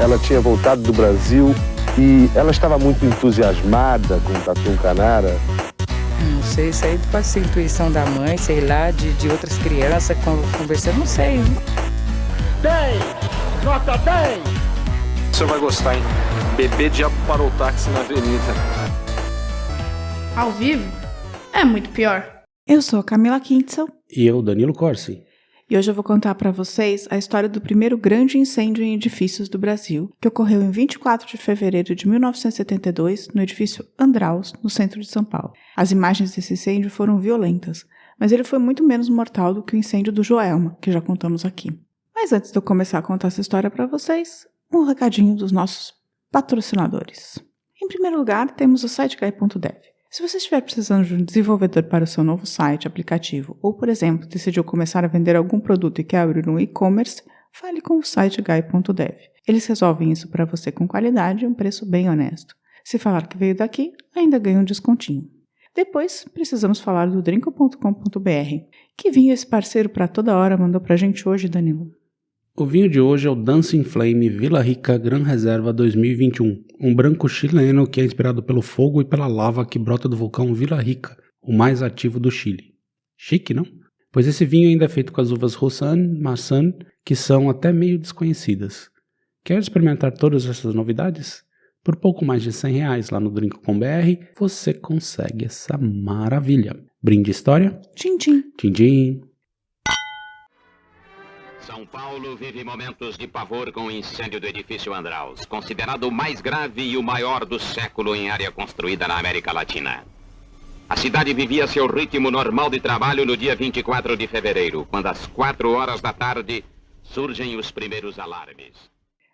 ela tinha voltado do Brasil e ela estava muito entusiasmada com o Tatu Canara. Não sei, isso aí pode ser intuição da mãe, sei lá, de outras crianças conversando, não sei. 10! Nota 10! O senhor vai gostar, hein? Bebê diabo parou o táxi na avenida. Ao vivo é muito pior. Eu sou a Camila Kintzel. E eu, Danilo Corsi. E hoje eu vou contar para vocês a história do primeiro grande incêndio em edifícios do Brasil, que ocorreu em 24 de fevereiro de 1972, no edifício Andraus, no centro de São Paulo. As imagens desse incêndio foram violentas, mas ele foi muito menos mortal do que o incêndio do Joelma, que já contamos aqui. Mas antes de eu começar a contar essa história para vocês, um recadinho dos nossos patrocinadores. Em primeiro lugar, temos o siteguy.dev. Se você estiver precisando de um desenvolvedor para o seu novo site, aplicativo, ou, por exemplo, decidiu começar a vender algum produto e quer abrir um e-commerce, fale com o siteguy.dev. Eles resolvem isso para você com qualidade e um preço bem honesto. Se falar que veio daqui, ainda ganha um descontinho. Depois, precisamos falar do drinco.com.br. Que vinho esse parceiro para toda hora mandou pra gente hoje, Danilo? O vinho de hoje é o Dancing Flame Vila Rica Gran Reserva 2021, um branco chileno que é inspirado pelo fogo e pela lava que brota do vulcão Vila Rica, o mais ativo do Chile. Chique, não? Pois esse vinho ainda é feito com as uvas Roussanne, Marsanne, que são até meio desconhecidas. Quer experimentar todas essas novidades? Por pouco mais de R$100 lá no Drink.com.br, você consegue essa maravilha. Brinde história? Tchim, tchim. Tchim, tchim. São Paulo vive momentos de pavor com o incêndio do edifício Andraus, considerado o mais grave e o maior do século em área construída na América Latina. A cidade vivia seu ritmo normal de trabalho no dia 24 de fevereiro, quando às 4 horas da tarde surgem os primeiros alarmes.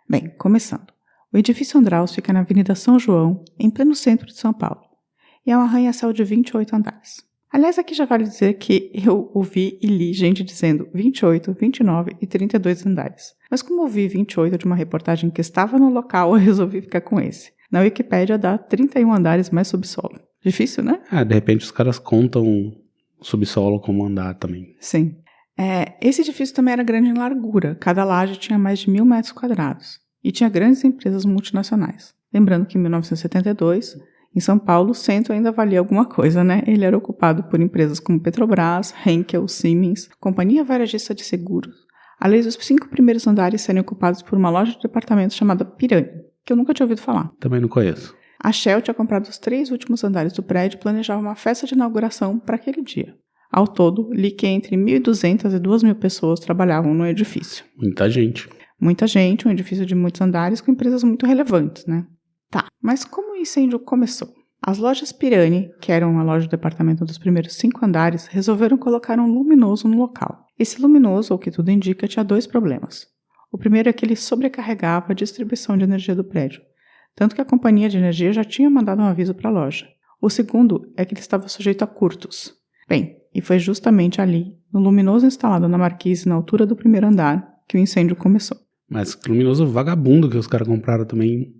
Bem, começando. O edifício Andraus fica na Avenida São João, em pleno centro de São Paulo, e é um arranha-céu de 28 andares. Aliás, aqui já vale dizer que eu ouvi e li gente dizendo 28, 29 e 32 andares. Mas como ouvi 28 de uma reportagem que estava no local, eu resolvi ficar com esse. Na Wikipédia dá 31 andares mais subsolo. Difícil, né? De repente os caras contam o subsolo como andar também. Sim. Esse edifício também era grande em largura. Cada laje tinha mais de 1.000 metros quadrados. E tinha grandes empresas multinacionais. Lembrando que em 1972... em São Paulo, o centro ainda valia alguma coisa, né? Ele era ocupado por empresas como Petrobras, Henkel, Siemens, Companhia Varejista de Seguros, além dos 5 primeiros andares serem ocupados por uma loja de departamentos chamada Pirani, que eu nunca tinha ouvido falar. Também não conheço. A Shell tinha comprado os 3 últimos andares do prédio e planejava uma festa de inauguração para aquele dia. Ao todo, li que entre 1.200 e 2.000 pessoas trabalhavam no edifício. Muita gente. Muita gente, um edifício de muitos andares com empresas muito relevantes, né? Tá, mas como o incêndio começou? As lojas Pirani, que eram a loja de departamento dos primeiros 5 andares, resolveram colocar um luminoso no local. Esse luminoso, ao que tudo indica, tinha 2 problemas. O primeiro é que ele sobrecarregava a distribuição de energia do prédio, tanto que a companhia de energia já tinha mandado um aviso para a loja. O segundo é que ele estava sujeito a curtos. Bem, e foi justamente ali, no luminoso instalado na marquise na altura do primeiro andar, que o incêndio começou. Mas que luminoso vagabundo que os caras compraram também.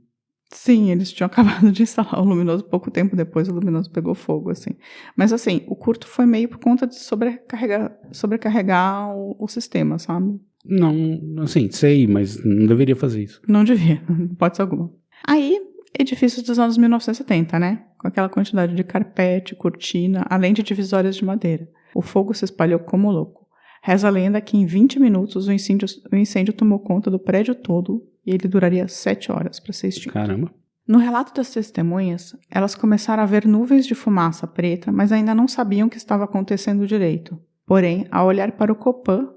Sim, eles tinham acabado de instalar o luminoso, pouco tempo depois o luminoso pegou fogo, assim. Mas assim, o curto foi meio por conta de sobrecarregar o sistema, sabe? Não, assim, sei, mas não deveria fazer isso. Não devia, hipótese alguma. Aí, edifícios dos anos 1970, né? Com aquela quantidade de carpete, cortina, além de divisórias de madeira. O fogo se espalhou como louco. Reza a lenda que em 20 minutos o incêndio tomou conta do prédio todo e ele duraria 7 horas para ser extinto. Caramba. No relato das testemunhas, elas começaram a ver nuvens de fumaça preta, mas ainda não sabiam o que estava acontecendo direito. Porém, ao olhar para o Copan,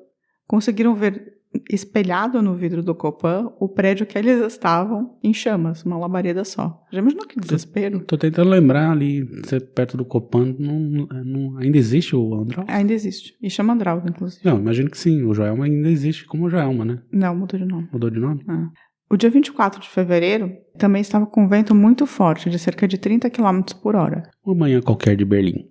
conseguiram ver espelhado no vidro do Copan o prédio que eles estavam em chamas, uma labareda só. Já imaginou que desespero? Tô tentando lembrar ali, perto do Copan, ainda existe o Andraus? Ainda existe. E chama Andraus, inclusive. Não, imagino que sim. O Joelma ainda existe como Joelma, né? Não, mudou de nome. Mudou de nome? O dia 24 de fevereiro também estava com vento muito forte, de cerca de 30 km por hora. Uma manhã qualquer de Berlim.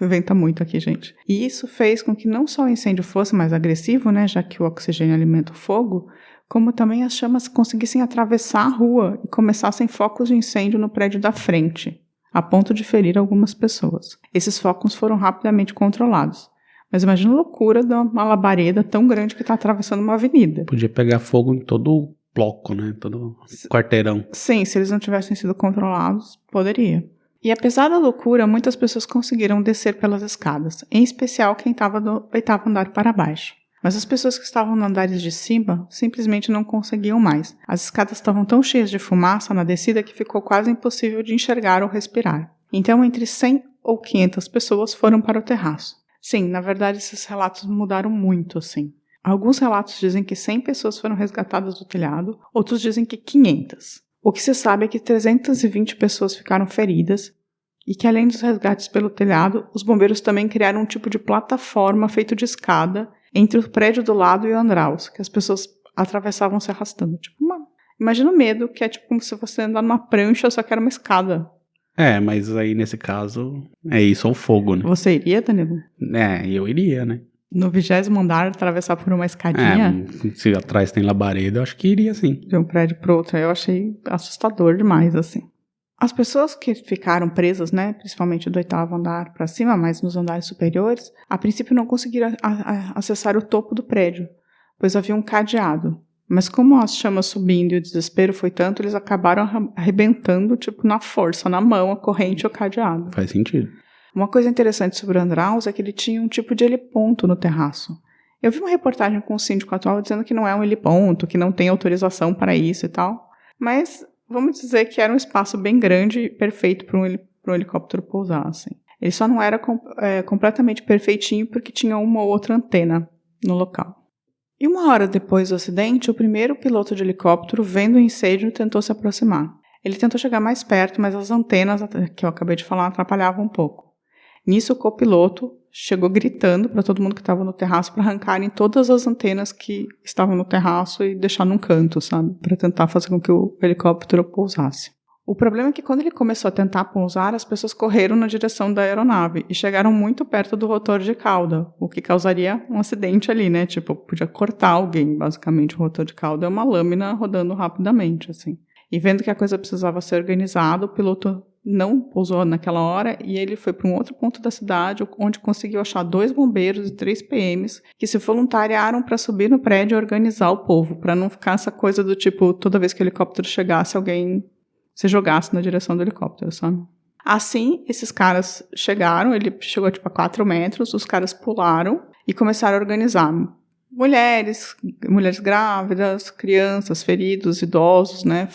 Venta muito aqui, gente. E isso fez com que não só o incêndio fosse mais agressivo, né, já que o oxigênio alimenta o fogo, como também as chamas conseguissem atravessar a rua e começassem focos de incêndio no prédio da frente, a ponto de ferir algumas pessoas. Esses focos foram rapidamente controlados. Mas imagina a loucura de uma labareda tão grande que está atravessando uma avenida. Podia pegar fogo em todo o bloco, né? Todo quarteirão. Sim, se eles não tivessem sido controlados, poderia. E apesar da loucura, muitas pessoas conseguiram descer pelas escadas, em especial quem estava do 8º andar para baixo. Mas as pessoas que estavam nos andares de cima simplesmente não conseguiam mais. As escadas estavam tão cheias de fumaça na descida que ficou quase impossível de enxergar ou respirar. Então, entre 100 ou 500 pessoas foram para o terraço. Sim, na verdade, esses relatos mudaram muito, assim. Alguns relatos dizem que 100 pessoas foram resgatadas do telhado, outros dizem que 500. O que se sabe é que 320 pessoas ficaram feridas e que, além dos resgates pelo telhado, os bombeiros também criaram um tipo de plataforma feito de escada entre o prédio do lado e o Andraus, que as pessoas atravessavam se arrastando. Imagina o medo, que é tipo como se você andar numa prancha, só que era uma escada. Mas aí nesse caso, é isso ou fogo, né? Você iria, Danilo? Eu iria, né? No 20º andar, atravessar por uma escadinha? Se atrás tem labareda, eu acho que iria sim. De um prédio pro outro, eu achei assustador demais, assim. As pessoas que ficaram presas, né, principalmente do 8º andar para cima, mas nos andares superiores, a princípio não conseguiram acessar o topo do prédio, pois havia um cadeado. Mas como as chamas subindo e o desespero foi tanto, eles acabaram arrebentando, na força, na mão, a corrente e o cadeado. Faz sentido. Uma coisa interessante sobre o Andraus é que ele tinha um tipo de heliponto no terraço. Eu vi uma reportagem com o síndico atual dizendo que não é um heliponto, que não tem autorização para isso e tal, mas vamos dizer que era um espaço bem grande e perfeito para um helicóptero pousar, assim. Ele só não era completamente perfeitinho porque tinha uma ou outra antena no local. E 1 hora depois do acidente, o primeiro piloto de helicóptero, vendo o incêndio, tentou se aproximar. Ele tentou chegar mais perto, mas as antenas, que eu acabei de falar, atrapalhavam um pouco. Nisso, o copiloto chegou gritando para todo mundo que estava no terraço para arrancarem todas as antenas que estavam no terraço e deixar num canto, sabe? Para tentar fazer com que o helicóptero pousasse. O problema é que quando ele começou a tentar pousar, as pessoas correram na direção da aeronave e chegaram muito perto do rotor de cauda, o que causaria um acidente ali, né? Podia cortar alguém, basicamente. O rotor de cauda é uma lâmina rodando rapidamente, assim. E vendo que a coisa precisava ser organizada, o piloto não pousou naquela hora e ele foi para um outro ponto da cidade, onde conseguiu achar 2 bombeiros e 3 PMs que se voluntariaram para subir no prédio e organizar o povo, para não ficar essa coisa do toda vez que o helicóptero chegasse, alguém se jogasse na direção do helicóptero, sabe? Assim, esses caras chegaram, ele chegou a 4 metros, os caras pularam e começaram a organizar mulheres grávidas, crianças, feridos, idosos, né,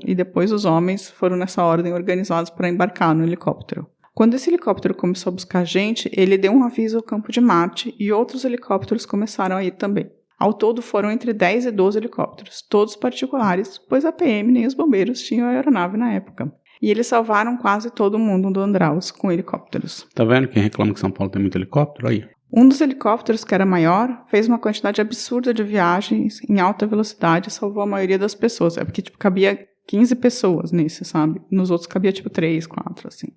e depois os homens foram nessa ordem organizados para embarcar no helicóptero. Quando esse helicóptero começou a buscar gente, ele deu um aviso ao campo de Marte e outros helicópteros começaram a ir também. Ao todo foram entre 10 e 12 helicópteros, todos particulares, pois a PM nem os bombeiros tinham aeronave na época. E eles salvaram quase todo mundo do Andraus com helicópteros. Tá vendo quem reclama que São Paulo tem muito helicóptero? Aí. Um dos helicópteros, que era maior, fez uma quantidade absurda de viagens em alta velocidade e salvou a maioria das pessoas. É porque, cabia 15 pessoas nesse, sabe? Nos outros cabia, 3, 4, assim.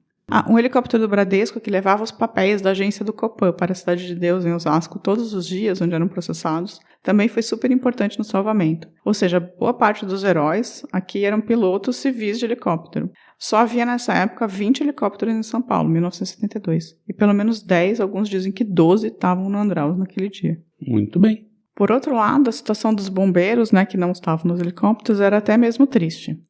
Um helicóptero do Bradesco que levava os papéis da agência do Copan para a Cidade de Deus, em Osasco, todos os dias onde eram processados, também foi super importante no salvamento. Ou seja, boa parte dos heróis aqui eram pilotos civis de helicóptero. Só havia nessa época 20 helicópteros em São Paulo, 1972. E pelo menos 10, alguns dizem que 12 estavam no Andraus naquele dia. Muito bem. Por outro lado, a situação dos bombeiros, né, que não estavam nos helicópteros, era até mesmo triste.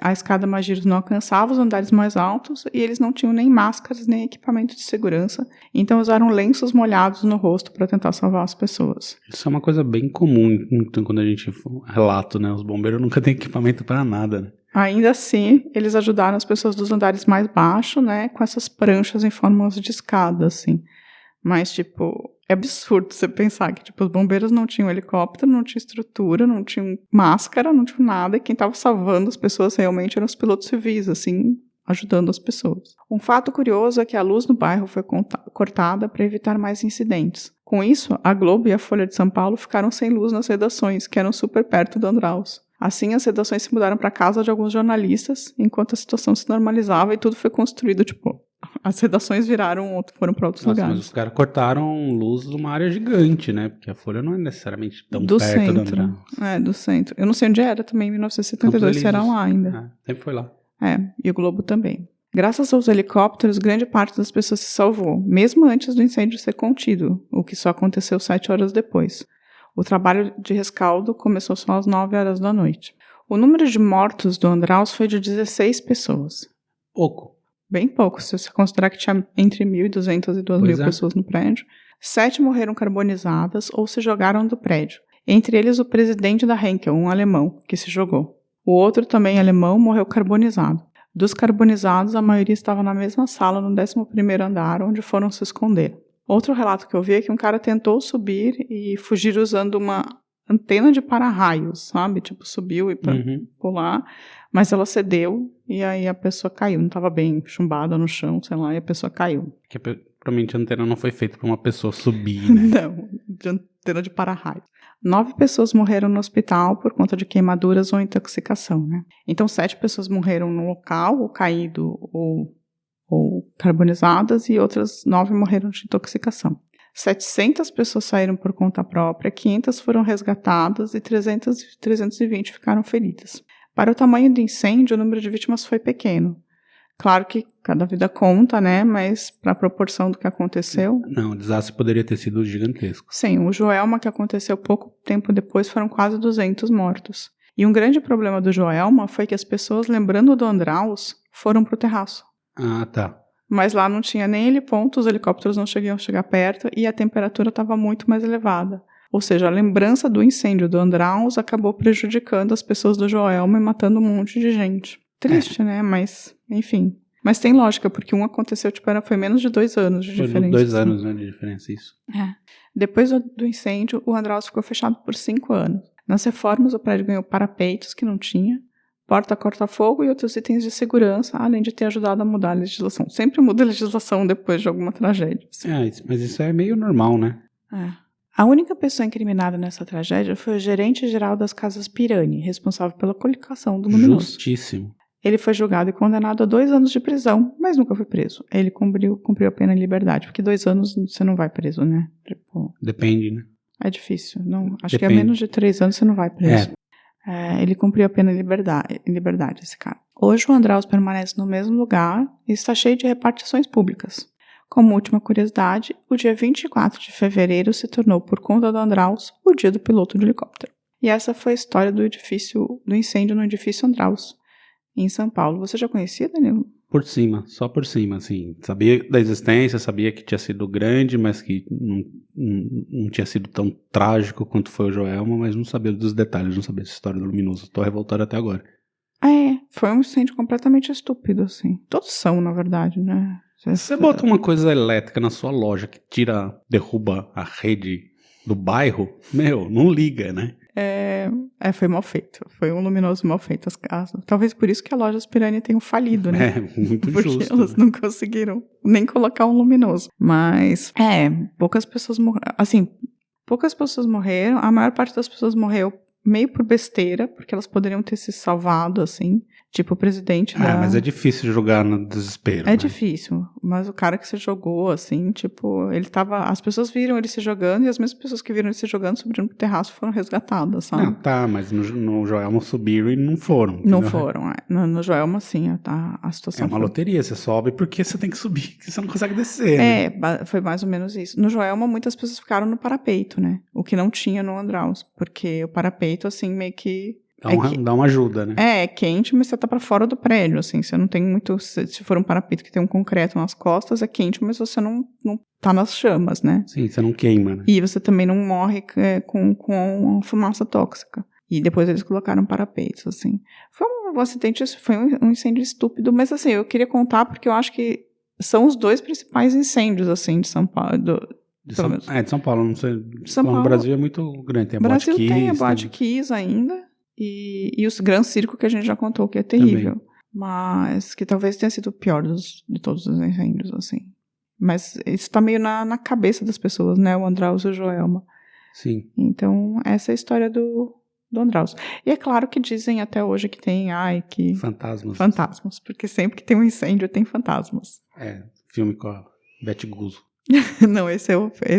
A escada Magiros não alcançava os andares mais altos e eles não tinham nem máscaras nem equipamento de segurança, então usaram lenços molhados no rosto para tentar salvar as pessoas. Isso é uma coisa bem comum quando a gente relata, né? Os bombeiros nunca têm equipamento para nada, né? Ainda assim, eles ajudaram as pessoas dos andares mais baixos, né, com essas pranchas em forma de escada, assim. Mas, é absurdo você pensar que, os bombeiros não tinham helicóptero, não tinham estrutura, não tinham máscara, não tinham nada, e quem estava salvando as pessoas realmente eram os pilotos civis, assim, ajudando as pessoas. Um fato curioso é que a luz no bairro foi cortada para evitar mais incidentes. Com isso, a Globo e a Folha de São Paulo ficaram sem luz nas redações, que eram super perto do Andraus. Assim, as redações se mudaram para casa de alguns jornalistas, enquanto a situação se normalizava e tudo foi construído, as redações foram para outros lugares. Mas os caras cortaram luz de uma área gigante, né? Porque a Folha não é necessariamente tão do perto centro. do Andraus. Do centro. Eu não sei onde era também, em 1972, se era lá ainda. Sempre foi lá. E o Globo também. Graças aos helicópteros, grande parte das pessoas se salvou, mesmo antes do incêndio ser contido, o que só aconteceu 7 horas depois. O trabalho de rescaldo começou só às 9 horas da noite. O número de mortos do Andraus foi de 16 pessoas. Pouco. Bem pouco, se você considerar que tinha entre 1.200 e 2.000 pessoas no prédio. 7 morreram carbonizadas ou se jogaram do prédio. Entre eles o presidente da Henkel, um alemão, que se jogou. O outro, também alemão, morreu carbonizado. Dos carbonizados, a maioria estava na mesma sala, no 11º andar, onde foram se esconder. Outro relato que eu vi é que um cara tentou subir e fugir usando uma antena de para-raios, sabe? Tipo, subiu e para pular, mas ela cedeu e aí a pessoa caiu. Não estava bem chumbada no chão, sei lá, e a pessoa caiu. Provavelmente a antena não foi feita para uma pessoa subir, né? Não, de antena de para-raios. 9 pessoas morreram no hospital por conta de queimaduras ou intoxicação, né? Então, 7 pessoas morreram no local, ou caído ou carbonizadas, e outras 9 morreram de intoxicação. 700 pessoas saíram por conta própria, 500 foram resgatadas e 320 ficaram feridas. Para o tamanho do incêndio, o número de vítimas foi pequeno. Claro que cada vida conta, né? Mas para a proporção do que aconteceu... Não, o desastre poderia ter sido gigantesco. Sim, o Joelma, que aconteceu pouco tempo depois, foram quase 200 mortos. E um grande problema do Joelma foi que as pessoas, lembrando do Andraus, foram para o terraço. Ah, tá. Mas lá não tinha nem heliponto, os helicópteros não chegavam a chegar perto e a temperatura estava muito mais elevada. Ou seja, a lembrança do incêndio do Andraus acabou prejudicando as pessoas do Joelma e matando um monte de gente. Triste, né? Mas, enfim. Mas tem lógica, porque um aconteceu, foi menos de 2 anos de diferença. Foi 2 anos, né, de diferença, isso. Depois do incêndio, o Andraus ficou fechado por 5 anos. Nas reformas, o prédio ganhou parapeitos, que não tinha, porta corta-fogo e outros itens de segurança, além de ter ajudado a mudar a legislação. Sempre muda a legislação depois de alguma tragédia. Mas isso é meio normal, né? A única pessoa incriminada nessa tragédia foi o gerente-geral das Casas Pirani, responsável pela colocação do luminoso. Justíssimo. Ele foi julgado e condenado a 2 anos de prisão, mas nunca foi preso. Ele cumpriu a pena em liberdade, porque 2 anos você não vai preso, né? Tipo, depende, né? É difícil. Não, acho que a menos de 3 anos você não vai preso. Ele cumpriu a pena em liberdade, esse cara. Hoje o Andraus permanece no mesmo lugar e está cheio de repartições públicas. Como última curiosidade, o dia 24 de fevereiro se tornou, por conta do Andraus, o dia do piloto de helicóptero. E essa foi a história do incêndio no edifício Andraus, em São Paulo. Você já conhecia, Danilo? Por cima, só por cima, assim. Sabia da existência, sabia que tinha sido grande, mas que não tinha sido tão trágico quanto foi o Joelma, mas não sabia dos detalhes, não sabia essa história do luminoso. Estou revoltado até agora. Foi um incêndio completamente estúpido, assim. Todos são, na verdade, né? Você bota uma coisa elétrica na sua loja que derruba a rede do bairro, não liga, né? Foi mal feito. Foi um luminoso mal feito as casas. Talvez por isso que a loja Pirani tenham falido, né? Muito porque justo. Elas não conseguiram nem colocar um luminoso. Mas, poucas pessoas morreram. Assim, poucas pessoas morreram. A maior parte das pessoas morreu meio por besteira, porque elas poderiam ter se salvado, assim. Tipo, o presidente mas é difícil jogar no desespero. É difícil, mas o cara que se jogou, assim, tipo, as pessoas viram ele se jogando e as mesmas pessoas que viram ele se jogando subiram pro terraço foram resgatadas, sabe? Não, mas no Joelma subiram e não foram. Não foram, No Joelma, sim, a situação uma loteria, você sobe porque você tem que subir, porque você não consegue descer, né? Foi mais ou menos isso. No Joelma, muitas pessoas ficaram no parapeito, né? O que não tinha no Andraus, porque o parapeito, assim, meio que... Dá uma ajuda, né? É quente, mas você tá pra fora do prédio, assim, você não tem muito... Se for um parapeito que tem um concreto nas costas, é quente, mas você não tá nas chamas, né? Sim, você não queima, né? E você também não morre com uma fumaça tóxica. E depois eles colocaram parapeitos, assim. Foi um acidente, foi um incêndio estúpido, mas assim, eu queria contar porque eu acho que são os 2 principais incêndios, assim, de São Paulo, de São Paulo, não sei. São Paulo. O Brasil é muito grande, tem a Brasil Boate Kiss. Tem a Boate Kiss ainda. E o Gran Circo que a gente já contou, que é terrível. Também. Mas que talvez tenha sido o pior de todos os incêndios, assim. Mas isso tá meio na cabeça das pessoas, né? O Andraus e o Joelma. Sim. Então, essa é a história do Andraus. E é claro que dizem até hoje que tem, Fantasmas, porque sempre que tem um incêndio tem fantasmas. Filme com a Beth Guzzo. Não,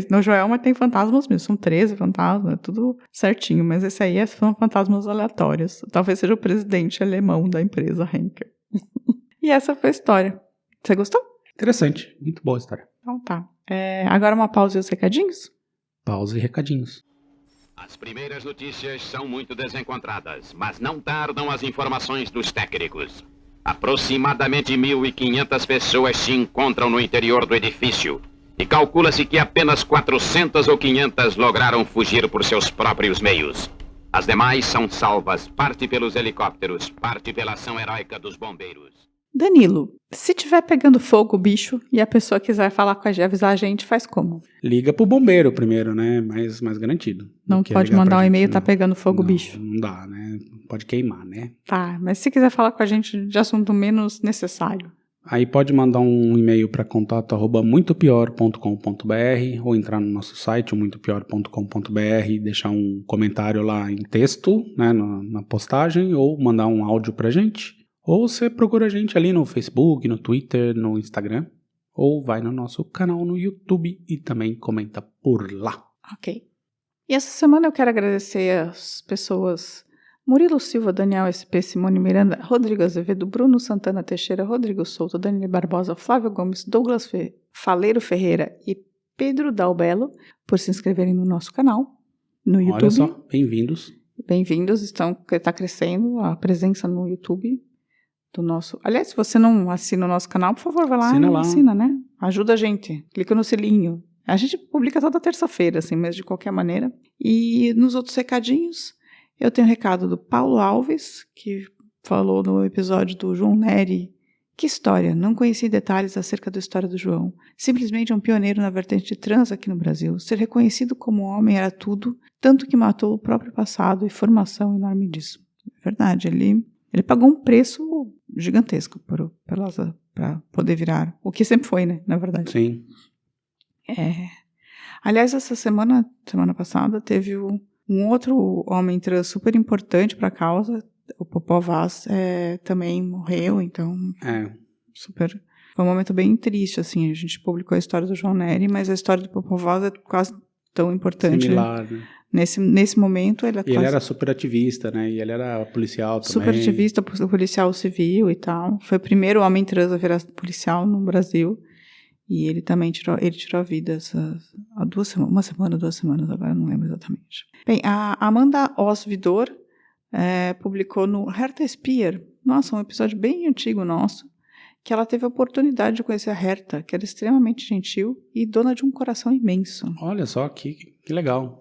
no Joelma tem fantasmas mesmo, são 13 fantasmas, tudo certinho, mas esse aí são fantasmas aleatórios. Talvez seja o presidente alemão da empresa Henkel. E essa foi a história. Você gostou? Interessante, muito boa a história. Então tá. Agora uma pausa e os recadinhos? Pausa e recadinhos. As primeiras notícias são muito desencontradas, mas não tardam as informações dos técnicos. Aproximadamente 1.500 pessoas se encontram no interior do edifício e calcula-se que apenas 400 ou 500 lograram fugir por seus próprios meios. As demais são salvas, parte pelos helicópteros, parte pela ação heróica dos bombeiros. Danilo, se tiver pegando fogo o bicho e a pessoa quiser falar com a gente, avisar a gente, faz como? Liga pro bombeiro primeiro, né? Mais garantido. Não pode mandar um e-mail, tá pegando fogo o bicho. Não dá, né? Pode queimar, né? Tá, mas se quiser falar com a gente de assunto menos necessário. Aí pode mandar um e-mail para contato@muitopior.com.br ou entrar no nosso site, muitopior.com.br, e deixar um comentário lá em texto, né, na postagem, ou mandar um áudio pra gente. Ou você procura a gente ali no Facebook, no Twitter, no Instagram, ou vai no nosso canal no YouTube e também comenta por lá. Ok. E essa semana eu quero agradecer as pessoas Murilo Silva, Daniel SP, Simone Miranda, Rodrigo Azevedo, Bruno Santana Teixeira, Rodrigo Souto, Daniel Barbosa, Flávio Gomes, Douglas Faleiro Ferreira e Pedro Dalbello por se inscreverem no nosso canal no YouTube. Olha só, bem-vindos. Bem-vindos, está crescendo a presença no YouTube do nosso... Aliás, se você não assina o nosso canal, por favor, vai lá e assina, né? Ajuda a gente, clica no sininho. A gente publica toda terça-feira, assim, mas de qualquer maneira. E nos outros recadinhos, eu tenho um recado do Paulo Alves, que falou no episódio do João Neri. Que história! Não conheci detalhes acerca da história do João. Simplesmente um pioneiro na vertente de trans aqui no Brasil. Ser reconhecido como homem era tudo, tanto que matou o próprio passado e formação enorme disso. É verdade, ele pagou um preço gigantesco para poder virar. O que sempre foi, né? Na verdade. Sim. Aliás, essa semana passada, teve um outro homem trans super importante para a causa. O Popó Vaz também morreu, então... Super... Foi um momento bem triste, assim. A gente publicou a história do João Neri, mas a história do Popó Vaz é quase tão importante. Similar, né? Nesse momento, ele era super ativista, né? E ele era policial também. Super ativista, policial civil e tal. Foi o primeiro homem trans a virar policial no Brasil. E ele também tirou a vida há 2 semanas, agora não lembro exatamente. Bem, a Amanda Osvidor publicou no Herta Spear, um episódio bem antigo nosso, que ela teve a oportunidade de conhecer a Herta, que era extremamente gentil e dona de um coração imenso. Olha só, que legal.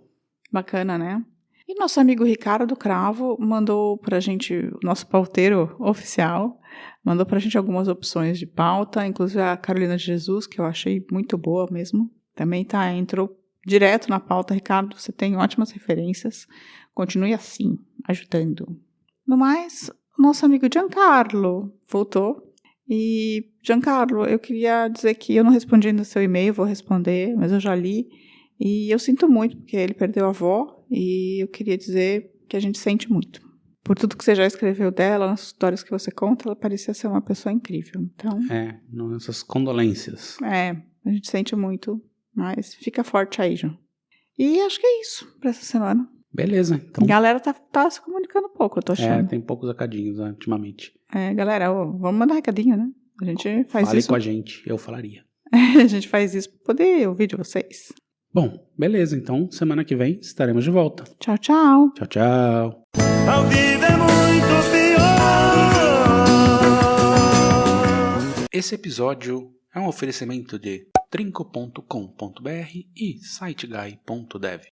Bacana, né? E nosso amigo Ricardo Cravo mandou pra gente, o nosso pauteiro oficial, mandou pra gente algumas opções de pauta, inclusive a Carolina de Jesus, que eu achei muito boa mesmo. Também entrou direto na pauta. Ricardo, você tem ótimas referências. Continue assim, ajudando. No mais, nosso amigo Giancarlo voltou. E, Giancarlo, eu queria dizer que eu não respondi ainda o seu e-mail, vou responder, mas eu já li. E eu sinto muito, porque ele perdeu a avó, e eu queria dizer que a gente sente muito. Por tudo que você já escreveu dela, nas histórias que você conta, ela parecia ser uma pessoa incrível. Então, nossas condolências. A gente sente muito, mas fica forte aí, João. E acho que é isso para essa semana. Beleza, então. A galera tá se comunicando um pouco, eu tô achando. Tem poucos recadinhos, ultimamente. Galera, vamos mandar recadinho, né? A gente faz Fale isso. com a gente, eu falaria. A gente faz isso para poder ouvir de vocês. Bom, beleza, então semana que vem estaremos de volta. Tchau, tchau. Tchau, tchau. A vida é muito pior. Esse episódio é um oferecimento de trinco.com.br e siteguy.dev.